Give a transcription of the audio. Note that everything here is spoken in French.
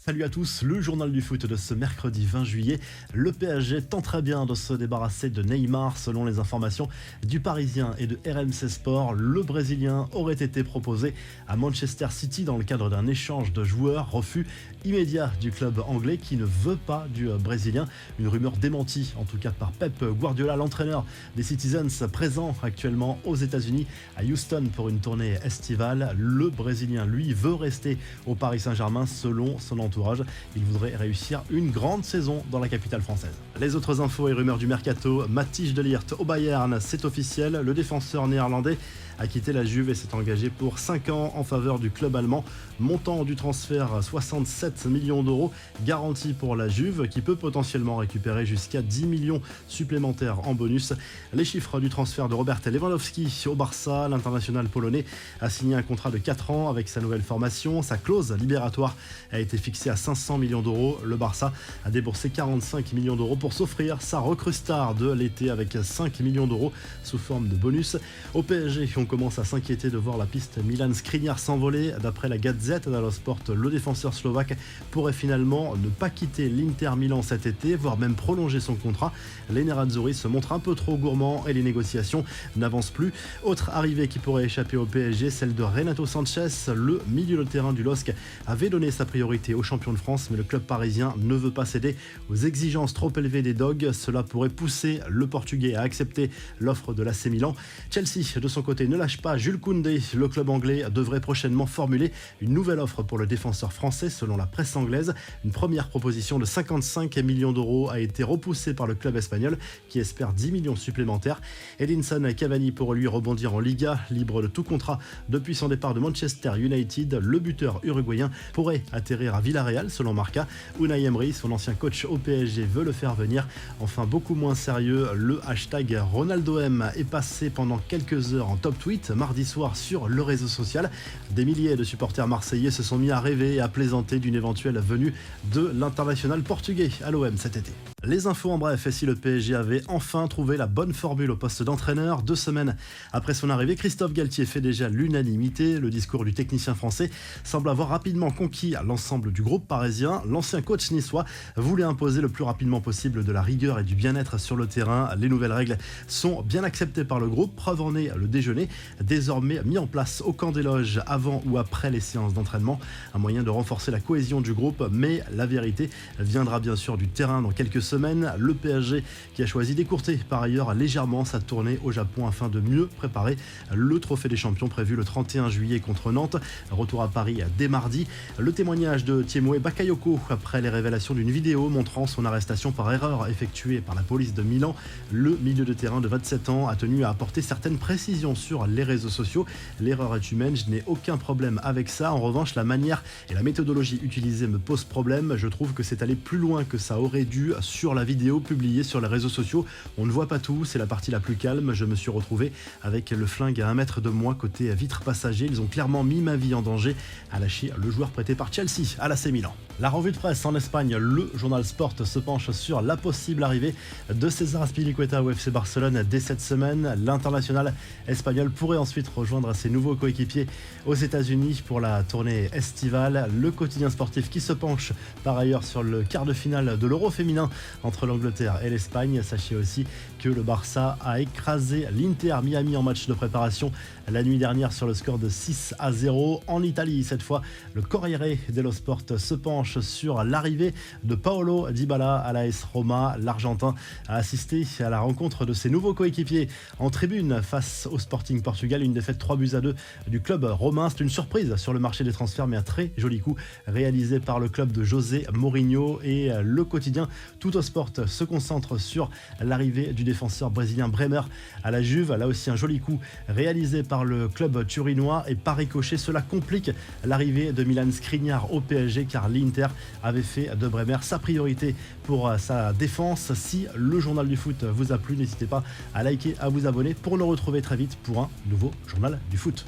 Salut à tous, le journal du foot de ce mercredi 20 juillet. Le PSG tenterait bien de se débarrasser de Neymar selon les informations du Parisien et de RMC Sport. Le Brésilien aurait été proposé à Manchester City dans le cadre d'un échange de joueurs. Refus immédiat du club anglais qui ne veut pas du Brésilien. Une rumeur démentie en tout cas par Pep Guardiola, l'entraîneur des Citizens présent actuellement aux États-Unis à Houston pour une tournée estivale. Le Brésilien, lui, veut rester au Paris Saint-Germain selon son entourage. Il voudrait réussir une grande saison dans la capitale française. Les autres infos et rumeurs du mercato, Matthijs de Ligt au Bayern, c'est officiel. Le défenseur néerlandais a quitté la Juve et s'est engagé pour 5 ans en faveur du club allemand. Montant du transfert 67 millions d'euros garanti pour la Juve qui peut potentiellement récupérer jusqu'à 10 millions supplémentaires en bonus. Les chiffres du transfert de Robert Lewandowski au Barça, l'international polonais a signé un contrat de 4 ans avec sa nouvelle formation. Sa clause libératoire a été fixée à 500 millions d'euros. Le Barça a déboursé 45 millions d'euros pour s'offrir sa recrue star de l'été avec 5 millions d'euros sous forme de bonus. Au PSG, on commence à s'inquiéter de voir la piste Milan Skriniar s'envoler. D'après la Gazette dello Sport, le défenseur slovaque pourrait finalement ne pas quitter l'Inter Milan cet été, voire même prolonger son contrat. Les Nerazzurri se montrent un peu trop gourmands et les négociations n'avancent plus. Autre arrivée qui pourrait échapper au PSG, celle de Renato Sanchez. Le milieu de terrain du LOSC avait donné sa priorité aux champions de France, mais le club parisien ne veut pas céder aux exigences trop élevées des Dogs. Cela pourrait pousser le Portugais à accepter l'offre de l'AC Milan. Chelsea, de son côté, ne lâche pas Jules Koundé. Le club anglais devrait prochainement formuler une nouvelle offre pour le défenseur français selon la presse anglaise. Une première proposition de 55 millions d'euros a été repoussée par le club espagnol qui espère 10 millions supplémentaires. Edinson Cavani pourrait lui rebondir en Liga, libre de tout contrat depuis son départ de Manchester United. Le buteur uruguayen pourrait atterrir à Villarreal selon Marca. Unai Emery, son ancien coach au PSG, veut le faire venir. Enfin, beaucoup moins sérieux, le hashtag RonaldoM est passé pendant quelques heures en top tweet mardi soir sur le réseau social. Des milliers de supporters marseillais se sont mis à rêver et à plaisanter d'une éventuelle venue de l'international portugais à l'OM cet été. Les infos en bref, et si le PSG avait enfin trouvé la bonne formule au poste d'entraîneur, 2 semaines après son arrivée, Christophe Galtier fait déjà l'unanimité. Le discours du technicien français semble avoir rapidement conquis l'ensemble du groupe parisien. L'ancien coach niçois voulait imposer le plus rapidement possible de la rigueur et du bien-être sur le terrain. Les nouvelles règles sont bien acceptées par le groupe. Preuve en est le déjeuner, désormais mis en place au camp des loges avant ou après les séances d'entraînement. Un moyen de renforcer la cohésion du groupe, mais la vérité viendra bien sûr du terrain dans quelques semaines. Le PSG qui a choisi d'écourter par ailleurs légèrement sa tournée au Japon afin de mieux préparer le trophée des champions prévu le 31 juillet contre Nantes. Retour à Paris dès mardi. Le témoignage de Tiémoué Bakayoko après les révélations d'une vidéo montrant son arrestation par erreur effectuée par la police de Milan. Le milieu de terrain de 27 ans a tenu à apporter certaines précisions sur les réseaux sociaux. L'erreur est humaine, je n'ai aucun problème avec ça. En revanche, la manière et la méthodologie utilisée me posent problème. Je trouve que c'est aller plus loin que ça aurait dû sur la vidéo publiée sur les réseaux sociaux. On ne voit pas tout, c'est la partie la plus calme. Je me suis retrouvé avec le flingue à 1 mètre de moi côté vitre passager. Ils ont clairement mis ma vie en danger, a lâché le joueur prêté par Chelsea à l'AC Milan. La revue de presse en Espagne, le journal Sport se penche sur la possible arrivée de César Azpilicueta au FC Barcelone dès cette semaine. L'international espagnol pourrait ensuite rejoindre ses nouveaux coéquipiers aux États-Unis pour la tournée estivale. Le quotidien sportif qui se penche par ailleurs sur le quart de finale de l'Euro féminin entre l'Angleterre et l'Espagne. Sachez aussi que le Barça a écrasé l'Inter Miami en match de préparation la nuit dernière sur le score de 6-0. En Italie, cette fois, le Corriere dello Sport se penche sur l'arrivée de Paolo Dybala à l'AS Roma. L'Argentin a assisté à la rencontre de ses nouveaux coéquipiers en tribune face au Sporting Portugal. Une défaite 3-2 du club romain. C'est une surprise sur le marché des transferts, mais un très joli coup réalisé par le club de José Mourinho. Et le quotidien Tutto Sport se concentre sur l'arrivée du défenseur brésilien Bremer à la Juve. Là aussi un joli coup réalisé par le club turinois et par ricochet cela complique l'arrivée de Milan Skriniar au PSG car l'Inter avait fait de Bremer sa priorité pour sa défense. Si le journal du foot vous a plu, n'hésitez pas à liker, à vous abonner pour nous retrouver très vite pour un nouveau journal du foot.